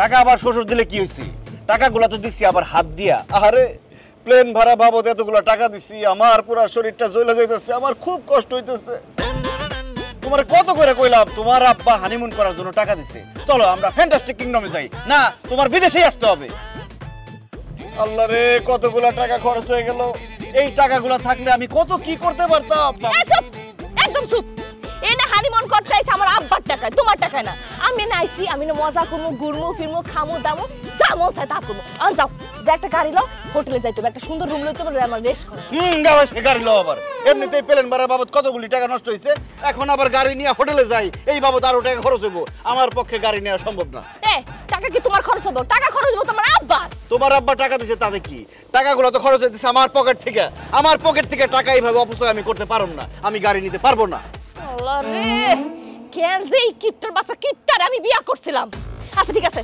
টাকা আবার শ্বশুর দিলে কি হয়েছে? টাকাগুলো তো দিচ্ছি আবার হাত দিয়া। আরে প্লেন ভাড়া বাবদ এতগুলো টাকা দিচ্ছি, আমার পুরো শরীরটা জ্বলে যাইতেছে, আমার খুব কষ্ট হইতেছে। তোমার কত করে কইলাম তোমার আব্বা হানিমুন করার জন্য টাকা দিচ্ছে, চলো আমরা ফ্যান্টাস্টিক কিংডমে যাই। না, তোমার বিদেশেই আসতে হবে। আল্লাহ রে, কতগুলো টাকা খরচ হয়ে গেল। এই টাকাগুলো থাকলে আমি কত কি করতে পারতাম। একদম চুপ। এই না হানিমুন করতে আইছে আমার আব্বার টাকায়, তোমার টাকায় না। আমি না আইছি, আমি না মজা করবো, ঘুরবো ফিরবো, খামো দামো, যা মন চায় তা করবো। যাও, যে একটা গাড়ি লও, হোটেলে যাইতে হবে, একটা সুন্দর রুম লইতে হবে, আমার রেস্ট করো। গাড়ি লও আবার? এমনিতেই প্লেন ভাড়া বাবদ কতগুলি টাকা নষ্ট হয়েছে, এখন আবার গাড়ি নিয়ে হোটেলে যাই, এই বাবদ আরো টাকা খরচ হইব। আমার পক্ষে গাড়ি নেওয়া সম্ভব না। টাকা কি তোমার খরচ হবে? টাকা খরচ হইব তোমার আব্বার। তোমার আব্বা টাকা দিছে তাতে কি? টাকাগুলো তো খরচ হইতেছে আমার পকেট থেকে। আমার পকেট থেকে টাকা এইভাবে অপচয় আমি করতে পারবো না, আমি গাড়ি নিতে পারবো না। আল্লাহ রে, কেন যে এই কিপটার বাসা কিপটার আমি বিয়া করছিলাম। আচ্ছা ঠিক আছে,